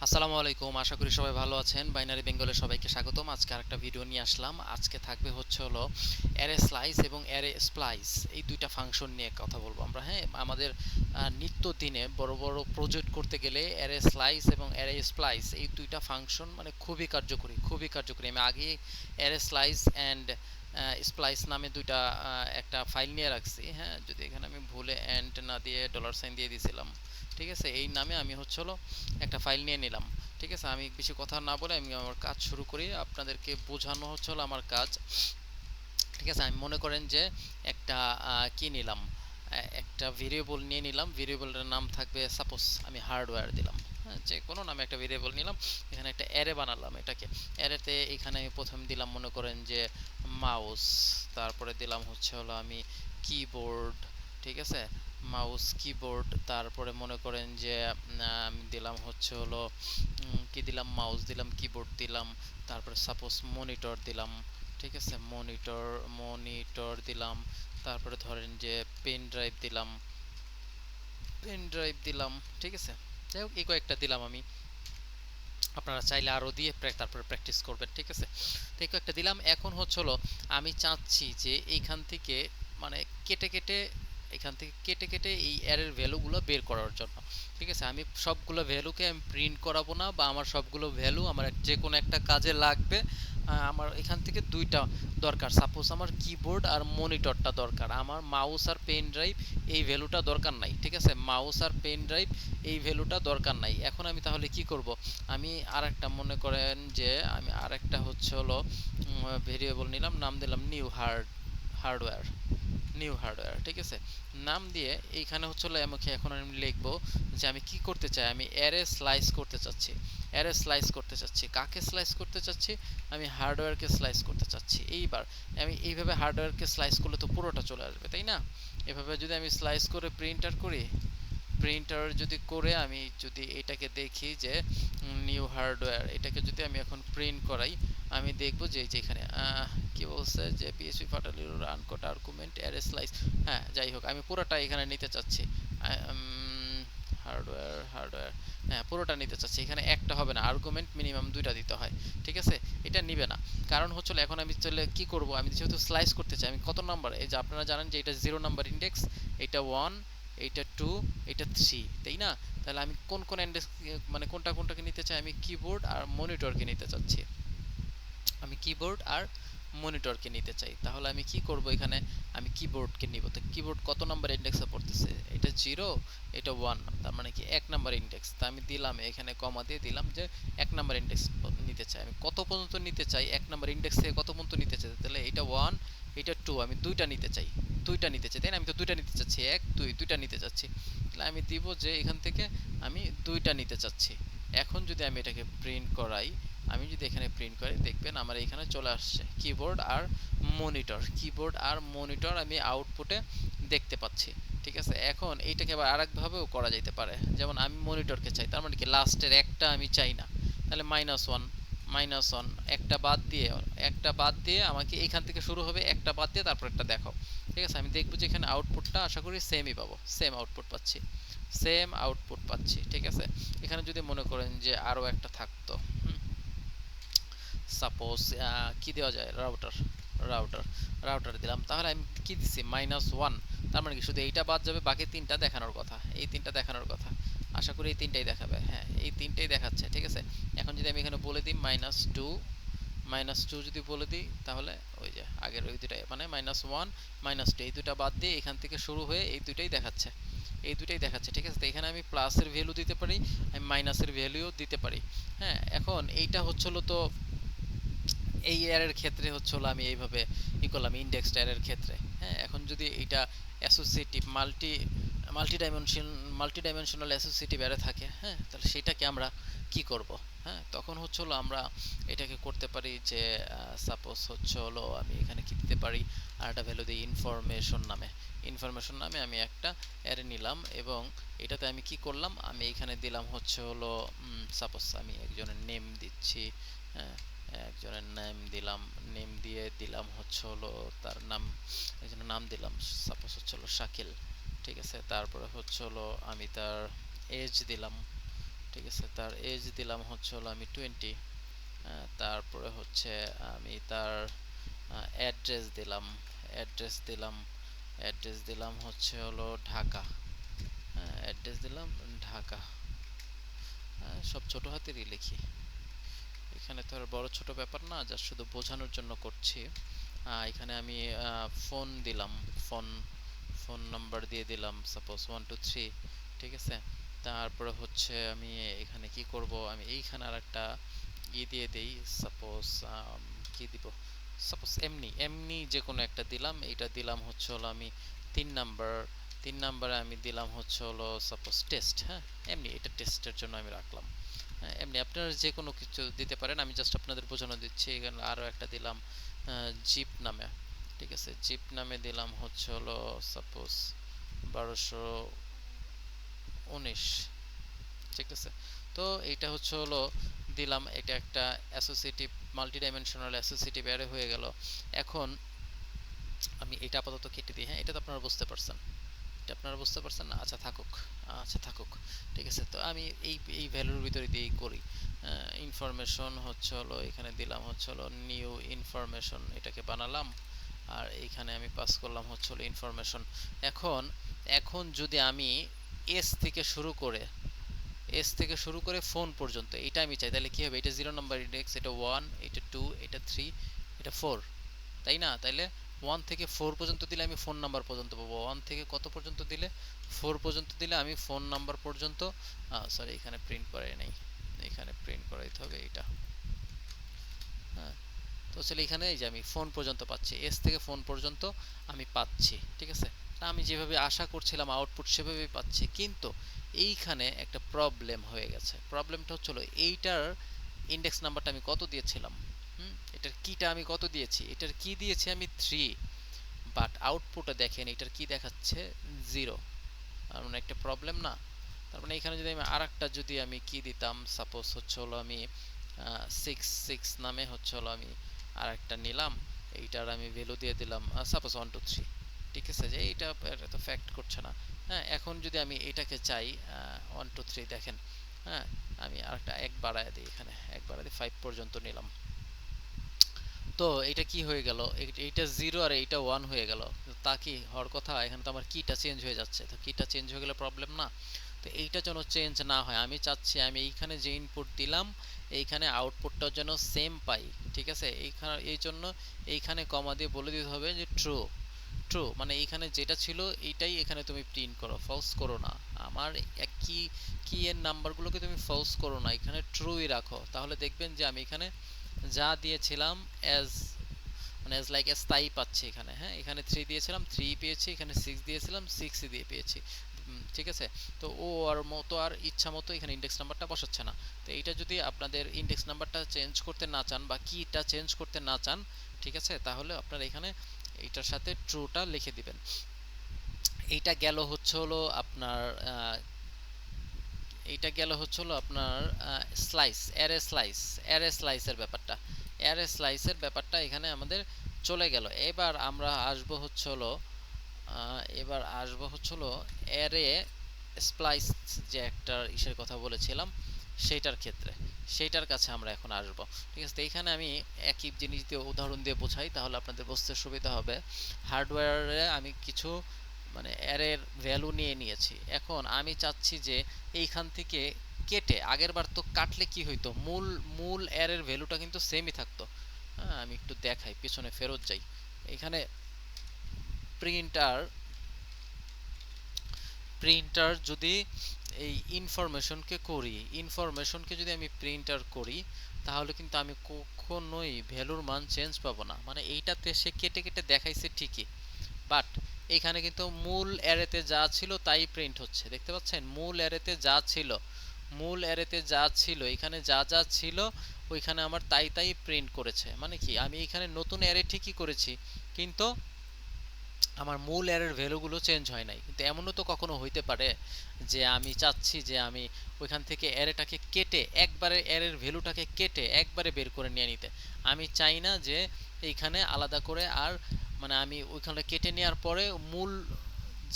আসসালামু আলাইকুম, আশা করি সবাই ভালো আছেন। বাইনারি বেঙ্গলে সবাইকে স্বাগতম। আজকে আরেকটা ভিডিও নিয়ে আসলাম। আজকে থাকবে হচ্ছে হলো অ্যারে স্লাইস এবং অ্যারে স্প্লাইস, এই দুইটা ফাংশন নিয়ে কথা বলবো আমরা। হ্যাঁ, আমাদের নিত্য দিনে বড় বড় প্রজেক্ট করতে গেলে অ্যারে স্লাইস এবং অ্যারে স্প্লাইস এই দুইটা ফাংশন মানে খুবই কার্যকরী, খুবই কার্যকরী। আমি আগে অ্যারে স্লাইস অ্যান্ড স্প্লাইস নামে দুইটা একটা ফাইল নিয়ে রাখছি। হ্যাঁ, যদি এখানে আমি ভুলে অ্যান্ড না দিয়ে ডলার সাইন দিয়ে দিয়েছিলাম, ঠিক আছে, এই নামে আমি হচ্ছে হলো একটা ফাইল নিয়ে নিলাম। ঠিক আছে, আমি বেশি কথা না বলে আমি আমার কাজ শুরু করি, আপনাদেরকে বোঝানো হচ্ছে হলো আমার কাজ। ঠিক আছে, আমি মনে করেন যে একটা কি নিলাম, একটা ভেরিয়েবল নিয়ে নিলাম। ভেরিয়েবলের নাম থাকবে সাপোজ আমি হার্ডওয়্যার দিলাম। হ্যাঁ, যে কোনো নামে একটা ভেরিয়েবল নিলাম, এখানে একটা অ্যারে বানালাম। এটাকে অ্যারেতে এখানে আমি প্রথম দিলাম মনে করেন যে মাউস, তারপরে দিলাম হচ্ছে হলো আমি কিবোর্ড। ঠিক আছে, মাউস কিবোর্ড, তারপরে মনে করেন যে আমি দিলাম হচ্ছে হলো কি দিলাম, মাউস দিলাম, কিবোর্ড দিলাম, তারপরে সাপোজ মনিটর দিলাম। ঠিক আছে, মনিটর মনিটর দিলাম, তারপরে ধরেন যে পেন ড্রাইভ দিলাম, পেন ড্রাইভ দিলাম। ঠিক আছে, যাই হোক এই কয়েকটা দিলাম আমি। আপনারা চাইলে আরও দিয়ে তারপরে প্র্যাকটিস করবেন। ঠিক আছে, তো এই কয়েকটা দিলাম। এখন হচ্ছে হলো আমি চাচ্ছি যে এইখান থেকে মানে কেটে কেটে এখান থেকে কেটে কেটে এই অ্যারের ভ্যালুগুলো বের করার জন্য। ঠিক আছে, আমি সবগুলো ভ্যালুকে আমি প্রিন্ট করাবো না, বা আমার সবগুলো ভ্যালু আমার যে কোনো একটা কাজে লাগবে। আমার এখান থেকে দুইটা দরকার, সাপোজ আমার কিবোর্ড আর মনিটরটা দরকার, আমার মাউস আর পেন ড্রাইভ এই ভ্যালুটা দরকার নাই। ঠিক আছে, মাউস আর পেন ড্রাইভ এই ভ্যালুটা দরকার নাই। এখন আমি তাহলে কি করব, আমি আরেকটা মনে করেন যে আমি আরেকটা হচ্ছে হলো ভেরিয়েবল নিলাম, নাম দিলাম হার্ডওয়্যার, নিউ হার্ডওয়্যার। ঠিক আছে, নাম দিয়ে এইখানে হচ্ছে হলো আমাকে এখন আমি লিখবো যে আমি কি করতে চাই, আমি অ্যারে স্লাইস করতে চাচ্ছি। অ্যারে স্লাইস করতে চাচ্ছি, কাকে স্লাইস করতে চাচ্ছি, আমি হার্ডওয়্যারকে স্লাইস করতে চাচ্ছি। এইবার আমি এইভাবে হার্ডওয়্যারকে স্লাইস করলে তো পুরোটা চলে আসবে, তাই না? এভাবে যদি আমি স্লাইস করে প্রিন্টার করি, প্রিন্টার যদি করে আমি যদি এটাকে দেখি যে নিউ হার্ডওয়্যার, এটাকে যদি আমি এখন প্রিন্ট করাই, আমি দেখব যে এই যে এখানে কি বলছে যে পিএসপি ফাটালির আনকোট আর্গুমেন্ট অ্যারে স্লাইস। হ্যাঁ, যাই হোক আমি পুরোটা এখানে নিতে চাচ্ছি। হার্ডওয়্যার হার্ডওয়্যার, হ্যাঁ পুরোটা নিতে চাচ্ছি। এখানে একটা হবে না, আর্গুমেন্ট মিনিমাম দুইটা দিতে হয়। ঠিক আছে, এটা নিবে না, কারণ হচ্ছে এখন আমি চলে কি করব, আমি যেহেতু স্লাইস করতে চাই, আমি কত নাম্বার, এই যে আপনারা জানেন যে এটা 0 নাম্বার ইন্ডেক্স, এটা 1, এইটা 2, এটা 3, তাই না? তাহলে আমি কোন কোন ইন্ডেক্স মানে কোনটা কোনটাকে নিতে চাই, আমি কিবোর্ড আর মনিটরকে নিতে চাচ্ছি। আমি কিবোর্ড আর মনিটরকে নিতে চাই, তাহলে আমি কি করব, এখানে আমি কিবোর্ডকে নিব। তো কিবোর্ড কত নাম্বার ইন্ডেক্সে পড়তেছে, এটা 0, এটা 1, তার মানে কি 1 নাম্বার ইন্ডেক্স। তা আমি দিলাম এখানে কমা দিয়ে দিলাম যে 1 নাম্বার ইন্ডেক্স নিতে চাই। আমি কত পর্যন্ত নিতে চাই, 1 নাম্বার ইন্ডেক্স থেকে কত পর্যন্ত নিতে চাই, তাহলে এটা 1, এটা 2, আমি দুইটা নিতে চাই, দুইটা নিতে চাই, তাই না? আমি তো দুইটা নিতে চাচ্ছি, 1 2 দুইটা নিতে চাচ্ছি। তাহলে আমি দিব যে এখান থেকে আমি দুইটা নিতে চাচ্ছি। এখন যদি আমি এটাকে প্রিন্ট করাই, আমি যদি এখানে প্রিন্ট করি, দেখবেন আমার এখানে চলে আসছে কিবোর্ড আর মনিটর। কিবোর্ড আর মনিটর আমি আউটপুটে দেখতে পাচ্ছি। ঠিক আছে, এখন এইটাকে আবার আরেকভাবেও করা যেতে পারে, যেমন আমি মনিটরকে চাই, তার মানে কি লাস্টের একটা আমি চাই না, তাহলে -1, -1 একটা বাদ দিয়ে, একটা বাদ দিয়ে আমাকে এখান থেকে শুরু হবে, একটা বাদ দিয়ে তারপর একটা দেখাও। ঠিক আছে, আমি দেখবো যে এখানে আউটপুটটা আশা করি সেমই পাবো, সেম আউটপুট পাচ্ছি, সেম আউটপুট পাচ্ছি। ঠিক আছে, এখানে যদি মনে করেন যে আরও একটা থাকতো, সাপোজ কি দেওয়া যায়, রাউটার, রাউটার রাউটার দিলাম, তাহলে আমি কি দিচ্ছি -1, তার মানে কি শুধু এইটা বাদ যাবে, বাকি তিনটা দেখানোর কথা, এই তিনটা দেখানোর কথা। আশা করি এই তিনটাই দেখাবে, হ্যাঁ এই তিনটাই দেখাচ্ছে। ঠিক আছে, এখন যদি আমি এখানে বলে দিই -2, -2 যদি বলে দিই, তাহলে ওই যে আগের ওই দুটাই মানে -1 -2 এই দুটা বাদ দিয়ে এখান থেকে শুরু হয়ে এই দুটাই দেখাচ্ছে, এই দুটাই দেখাচ্ছে। ঠিক আছে, তো এখানে আমি প্লাসের ভ্যালু দিতে পারি, আমি মাইনাসের ভ্যালুও দিতে পারি। হ্যাঁ, এখন এইটা হচ্ছিল তো এই এর ক্ষেত্রে হচ্ছে হলো আমি এইভাবে করলাম ইন্ডেক্সড এর ক্ষেত্রে। হ্যাঁ, এখন যদি এটা associative multi dimensional associative array থাকে, হ্যাঁ তাহলে সেটাকে আমরা কি করব। হ্যাঁ, তখন হচ্ছে হলো আমরা এটাকে করতে পারি যে সাপোজ হচ্ছে হলো আমি এখানে কি দিতে পারি, আর একটা ভ্যালু দিই ইনফরমেশন নামে। ইনফরমেশন নামে আমি একটা অ্যারে নিলাম, এবং এটাতে আমি কি করলাম, আমি এখানে দিলাম হচ্ছে হলো সাপোজ আমি একজনের নেম দিচ্ছি। হ্যাঁ, একজনের নেম দিলাম, নেম দিয়ে দিলাম হচ্ছে হলো তার নাম, একজনের নাম দিলাম সাপোজ হচ্ছে হলো শাকিল। ঠিক আছে, তারপরে হচ্ছে হলো আমি তার এজ দিলাম। ঠিক আছে, তার এজ দিলাম হচ্ছে হলো আমি 20। তারপরে হচ্ছে আমি তার অ্যাড্রেস দিলাম অ্যাড্রেস দিলাম হচ্ছে হলো ঢাকা। অ্যাড্রেস দিলাম ঢাকা। সব ছোট হাতেরই লিখি, এখানে তো আর বড় ছোট ব্যাপার না, জাস্ট শুধু বোঝানোর জন্য করছি। এখানে আমি ফোন দিলাম, ফোন ফোন নাম্বার দিয়ে দিলাম সাপোজ 123। ঠিক আছে, তারপরে হচ্ছে আমি এখানে কি করব, আমি এইখানে আর একটা দিয়ে দেই, সাপোজ কি দিব, সাপোজ এমনি এমনি যে কোনো একটা দিলাম। এইটা দিলাম হচ্ছে হলো আমি 3 নাম্বার, 3 নাম্বারে আমি দিলাম হচ্ছে হলো সাপোজ টেস্ট। হ্যাঁ, এমনি এটা টেস্টের জন্য আমি রাখলাম। এমনি আপনারা যে কোনো কিছু দিতে পারেন, আমি জাস্ট আপনাদের বোঝানো দিচ্ছি। এখানে আরও একটা দিলাম জিপ নামে। ঠিক আছে, জিপ নামে দিলাম হচ্ছে হলো সাপোজ 1219। ঠিক আছে, তো এইটা হচ্ছে হলো দিলাম, এটা একটা associative multi dimensional associative array হয়ে গেল। এখন আমি এটা আপাতত কেটে দিই। হ্যাঁ, এটা তো আপনারা বুঝতে পারছেন, এটা আপনারা বুঝতে পারছেন না? আচ্ছা থাকুক, আচ্ছা থাকুক। ঠিক আছে, তো আমি এই ভ্যালুর ভিতরে দিয়েই করি। ইনফরমেশন হচ্ছে হলো এখানে দিলাম হচ্ছে হলো নিউ ইনফরমেশন, এটাকে বানালাম। আর এইখানে আমি পাস করলাম হচ্ছে হলো ইনফরমেশন। এখন এখন যদি আমি এস থেকে শুরু করে ফোন পর্যন্ত এটা আমি চাই, তাহলে কি হবে? এটা 0 নাম্বার ইন্ডেক্স, এটা 1, এটা 2, এটা 3, এটা 4, তাই না? তাইলে 1 থেকে 4 পর্যন্ত দিলে আমি ফোন নাম্বার পর্যন্ত পাবো। 1 থেকে কত পর্যন্ত দিলে? 4 পর্যন্ত দিলে আমি ফোন নাম্বার পর্যন্ত, সরি এখানে প্রিন্ট করাই নাই, এখানে প্রিন্ট করাইতে হবে এইটা। হ্যাঁ, তো আসলে এখানে এই যে আমি ফোন পর্যন্ত পাচ্ছি, এস থেকে ফোন পর্যন্ত আমি পাচ্ছি। ঠিক আছে, আমি যেভাবে আশা করছিলাম আউটপুট সেভাবেই পাচ্ছি, কিন্তু এইখানে একটা প্রবলেম হয়ে গেছে। প্রবলেমটা হচ্ছিল এইটার ইন্ডেক্স নাম্বারটা আমি কত দিয়েছিলাম, এটার কিটা আমি কত দিয়েছি, এটার কি দিয়েছি আমি 3, বাট আউটপুটে দেখেন এটার কি দেখাচ্ছে 0। আর মানে একটা প্রবলেম না? তার মানে এখানে যদি আমি আরেকটা যদি আমি কি দিতাম, সাপোজ হচ্ছে হলো আমি 6 নামে হচ্ছে হলো আমি আরেকটা নিলাম, এইটার আমি ভ্যালু দিয়ে দিলাম সাপোজ 123। ঠিক আছে, যে এইটা তো ফ্যাক্ট করছে না। হ্যাঁ, এখন যদি আমি এটাকে চাই 123, দেখেন। হ্যাঁ, আমি আরেকটা এক বাড়ায় দিই, এখানে এক বাড়ায় দিই 5 পর্যন্ত নিলাম। তো এটা কি হয়ে গেল, এইটা 0 আর এইটা 1 হয়ে গেল। তা কি হওয়ার কথা? এখানে তো আমার কিটা চেঞ্জ হয়ে যাচ্ছে, তো কিটা চেঞ্জ হয়ে গেলে প্রবলেম না? তো এইটা যেন চেঞ্জ না হয়, আমি চাচ্ছি আমি এইখানে যে ইনপুট দিলাম এইখানে আউটপুটটা যেন সেম পাই। ঠিক আছে, এইখানে এই জন্য এইখানে কমা দিয়ে বলে দিতে হবে যে ট্রু। ট্রু মানে এইখানে যেটা ছিল এইটাই এখানে তুমি প্রিন্ট করো, ফলস করো না। আমার কি কি এর নাম্বারগুলোকে তুমি ফলস করো না, এখানে ট্রুই রাখো। তাহলে দেখবেন যে আমি এখানে যা দিয়েছিলাম অ্যাজ মানে অ্যাজ লাইক এস তাই পাচ্ছি এখানে। হ্যাঁ, এখানে 3 দিয়েছিলাম 3 পেয়েছি, এখানে 6 দিয়েছিলাম 6 দিয়ে পেয়েছি। ঠিক আছে, তো ও আর মতো আর ইচ্ছা মতো এখানে ইন্ডেক্স নাম্বারটা বসাচ্ছে না। তো এইটা যদি আপনাদের ইন্ডেক্স নাম্বারটা চেঞ্জ করতে না চান বা কিটা চেঞ্জ করতে না চান, ঠিক আছে, তাহলে আপনারা এখানে এইটার সাথে ট্রুটা লিখে দিবেন। এইটা গেল হচ্ছে হলো আপনার এইটা গেল হচ্ছে হলো আপনার স্লাইস, অ্যারে স্লাইসের ব্যাপারটা। অ্যারে স্লাইসের ব্যাপারটা এখানে আমাদের চলে গেল। এবার আমরা আসবো হচ্ছে হলো অ্যারে স্প্লাইস, যে একটা ইসের কথা বলেছিলাম সেইটার ক্ষেত্রে, সেইটার কাছে আমরা এখন আসব। ঠিক আছে, তো এইখানে আমি একই জিনিস দিয়ে উদাহরণ দিয়ে বোঝাই, তাহলে আপনাদের বুঝতে সুবিধা হবে। হার্ডওয়্যারে আমি কিছু মানে অ্যারের ভ্যালু নিয়ে নিয়েছি, এখন আমি চাচ্ছি যে এইখান থেকে কেটে, আগের বার তো কাটলে কি হইতো, মূল মূল অ্যারের ভ্যালুটা কিন্তু সেমই থাকতো। হ্যাঁ, আমি একটু দেখাই, পিছনে ফেরত যাই। এখানে প্রিন্টার প্রিন্টার যদি এই ইনফরমেশনকে যদি আমি প্রিন্টার করি, তাহলে কিন্তু আমি কখনোই ভ্যালুর মান চেঞ্জ পাবো না। মানে এইটাতে সে কেটে কেটে দেখাইছে ঠিকই, বাট এখানে কিন্তু মূল অ্যারেতে যা ছিল তাই প্রিন্ট হচ্ছে। দেখতে পাচ্ছেন, মূল অ্যারেতে যা ছিল এখানে যা যা ছিল ওইখানে আমার তাই তাই প্রিন্ট করেছে। মানে কি, আমি এখানে নতুন অ্যারে ঠিকই করেছি, কিন্তু আমার মূল অ্যারের ভ্যালুগুলো চেঞ্জ হয় নাই। কিন্তু এমনও তো কখনো হইতে পারে যে আমি চাচ্ছি যে আমি ওইখান থেকে অ্যারেটাকে কেটে একবারে অ্যারের ভ্যালুটাকে কেটে একবারে বের করে নিয়ে নিতে। আমি চাই না যে এইখানে আলাদা করে আর মানে আমি ওইখানে কেটে নেওয়ার পরে মূল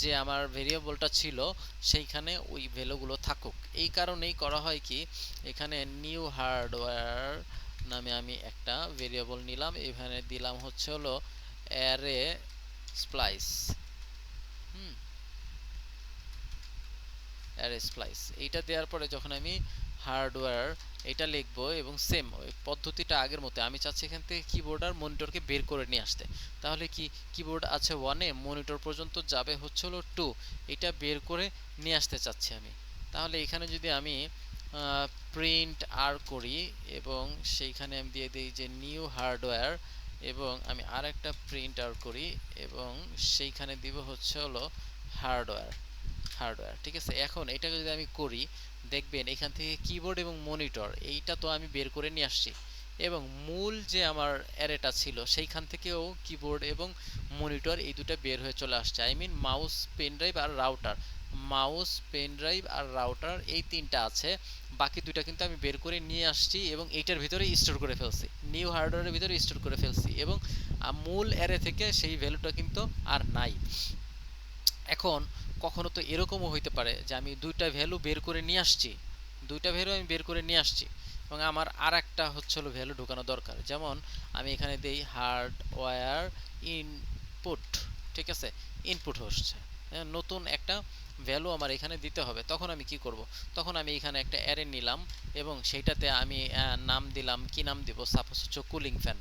যে আমার ভেরিয়েবলটা ছিল সেইখানে ওই ভ্যালুগুলো থাকুক। এই কারণেই করা হয় কি, এখানে নিউ হার্ডওয়্যার নামে আমি একটা ভেরিয়েবল নিলাম, এখানে দিলাম হচ্ছে হলো অ্যারে স্প্লাইস। অ্যারে স্প্লাইস এইটা দেওয়ার পরে যখন আমি হার্ডওয়্যার এটা লিখবো এবং সেম ওই পদ্ধতিটা আগের মতো, আমি চাচ্ছি এখান থেকে কিবোর্ড আর মনিটরকে বের করে নিয়ে আসতে। তাহলে কি, কিবোর্ড আছে 1 এ, মনিটর পর্যন্ত যাবে হচ্ছে হলো 2, এটা বের করে নিয়ে আসতে চাচ্ছি আমি। তাহলে এখানে যদি আমি প্রিন্ট আর করি এবং সেইখানে আমি দিয়ে দিই যে নিউ হার্ডওয়্যার, এবং আমি আর একটা প্রিন্ট আর করি এবং সেইখানে দিব হচ্ছে হলো হার্ডওয়্যার। ঠিক আছে, এখন এটা যদি আমি করি, দেখবেন এখান থেকে কিবোর্ড এবং মনিটর এইটা তো আমি বের করে নিয়ে আসছি, এবং মূল যে আমার অ্যারেটা ছিল সেইখান থেকেও কিবোর্ড এবং মনিটর এই দুটো বের হয়ে চলে আসছে। I mean mouse, pen drive আর রাউটার। মাউস, পেন ড্রাইভ আর রাউটার এই তিনটা আছে, বাকি দুইটা কিন্তু আমি বের করে নিয়ে আসছি এবং এইটার ভিতরে স্টোর করে ফেলছি, নিউ হার্ডওয়্যারের ভিতরে স্টোর করে ফেলছি, এবং মূল অ্যারে থেকে সেই ভ্যালুটা কিন্তু আর নাই। এখন কখনো তো এরকমও হইতে পারে যে আমি দুইটা ভ্যালু বের করে নিয়ে আসছি, দুইটা ভ্যালু আমি বের করে নিয়ে আসছি এবং আমার আর একটা হচ্ছে হলো ভ্যালু ঢোকানো দরকার। যেমন আমি এখানে দেই হার্ডওয়্যার ইনপুট, ঠিক আছে, ইনপুট হচ্ছে নতুন একটা ভ্যালু আমার এখানে দিতে হবে। তখন আমি কি করব, তখন আমি এখানে একটা অ্যারে নিলাম এবং সেইটাতে আমি নাম দিলাম, কি নাম দিব, সাপোজ হচ্ছে কুলিং ফ্যান।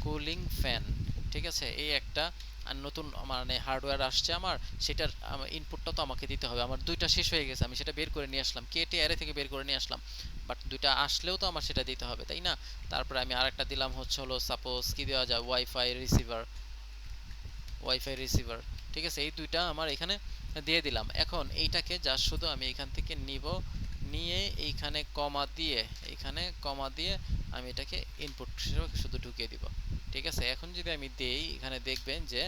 কুলিং ফ্যান, ঠিক আছে, এই একটা আর নতুন মানে হার্ডওয়্যার আসছে আমার, সেটার ইনপুটটা তো আমাকে দিতে হবে। আমার দুইটা শেষ হয়ে গেছে, আমি সেটা বের করে নিয়ে আসলাম, কেটে অ্যারে থেকে বের করে নিয়ে আসলাম, বাট দুইটা আসলেও তো আমার সেটা দিতে হবে, তাই না? তারপরে আমি আরেকটা দিলাম হচ্ছে হলো সাপোজ কি দেওয়া যায়, ওয়াইফাই রিসিভার। ঠিক আছে, এই দুইটা আমার এখানে দিয়ে দিলাম। এখন এইটাকে জাস্ট শুধু আমি এখান থেকে নিব, নিয়ে এইখানে কমা দিয়ে, এইখানে কমা দিয়ে আমি এটাকে ইনপুট হিসেবে শুধু ঢুকিয়ে দিব। ঠিক আছে, এখন যদি আমি দেই, এখানে দেখবেন যে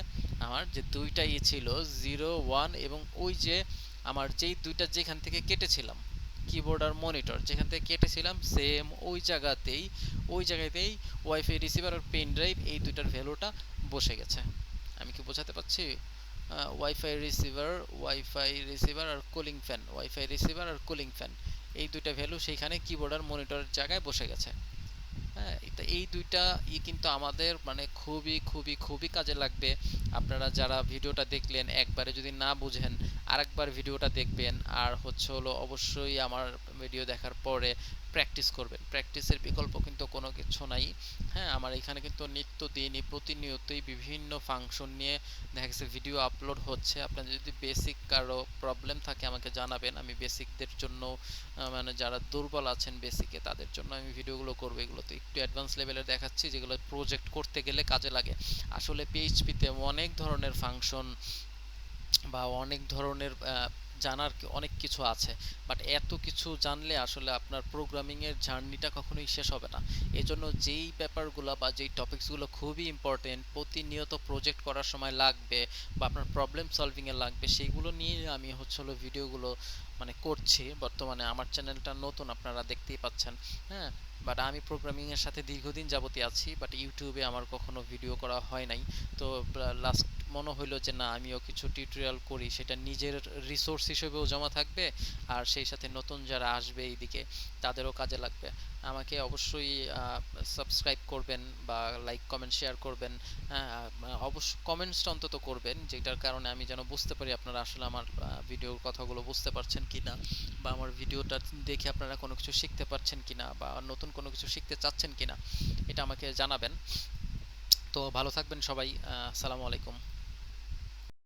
আমার যে দুইটা ছিল 0 1, এবং ওই যে আমার যেই দুইটা যেখান থেকে কেটেছিলাম, কিবোর্ড আর মনিটর যেখান থেকে কেটেছিলাম, সেম ওই জায়গাতেই ওয়াইফাই রিসিভার আর পেন ড্রাইভ এই দুইটার ভ্যালুটা বসে গেছে। আমি কি বোঝাতে পারছি? ওয়াইফাই রিসিভার আর কুলিং ফ্যান, এই দুইটা ভ্যালু সেইখানে কিবোর্ড আর মনিটরের জায়গায় বসে গেছে। হ্যাঁ, এই দুইটা কিন্তু আমাদের মানে খুবই খুবই খুবই কাজে লাগবে। আপনারা যারা ভিডিওটা দেখলেন, একবারে যদি না বুঝেন আরেকবার ভিডিওটা দেখবেন, আর হচ্ছে হলো অবশ্যই আমার ভিডিও দেখার পরে প্র্যাকটিস করবেন। প্র্যাকটিসের বিকল্প কিন্তু কোনো কিছু নাই। হ্যাঁ, আমার এখানে কিন্তু নিত্যদিনই প্রতিনিয়তই বিভিন্ন ফাংশন নিয়ে দেখা গেছে ভিডিও আপলোড হচ্ছে। আপনার যদি বেসিক কারো প্রবলেম থাকে আমাকে জানাবেন, আমি বেসিকদের জন্য মানে যারা দুর্বল আছেন বেসিকে তাদের জন্য আমি ভিডিওগুলো করবো। এগুলো তো একটু অ্যাডভান্স লেভেলের দেখাচ্ছি, যেগুলো প্রজেক্ট করতে গেলে কাজে লাগে। আসলে পিএইচপিতে অনেক ধরনের ফাংশন বা অনেক ধরনের জানার অনেক কিছু আছে, বাট এত কিছু জানলে আসলে আপনার প্রোগ্রামিংয়ের জার্নিটা কখনোই শেষ হবে না। এজন্য যেই ব্যাপারগুলো বা যেই টপিকসগুলো খুবই ইম্পর্টেন্ট, প্রতিনিয়ত প্রজেক্ট করার সময় লাগবে বা আপনার প্রবলেম সলভিংয়ে লাগবে, সেইগুলো নিয়ে আমি হচ্ছে হলো ভিডিওগুলো মানে করছি। বর্তমানে আমার চ্যানেলটা নতুন, আপনারা দেখতেই পাচ্ছেন। হ্যাঁ, বাট আমি প্রোগ্রামিংয়ের সাথে দীর্ঘদিন যাবতীয় আছি, বাট ইউটিউবে আমার কখনো ভিডিও করা হয় নাই। তো লাস্ট মনে হইলো যে না, আমিও কিছু টিউটোরিয়াল করি, সেটা নিজের রিসোর্স হিসেবেও জমা থাকবে, আর সেই সাথে নতুন যারা আসবে এইদিকে তাদেরও কাজে লাগবে। আমাকে অবশ্যই সাবস্ক্রাইব করবেন বা লাইক কমেন্ট শেয়ার করবেন। অবশ্য কমেন্টসটা অন্তত করবেন, যেটার কারণে আমি যেন বুঝতে পারি আপনারা আসলে আমার ভিডিওর কথাগুলো বুঝতে পারছেন কিনা, বা আমার ভিডিওটা দেখে আপনারা কোনো কিছু শিখতে পারছেন কিনা, বা নতুন কোনো কিছু শিখতে চাচ্ছেন কিনা, এটা আমাকে জানাবেন। তো ভালো থাকবেন সবাই, আসসালামু আলাইকুম।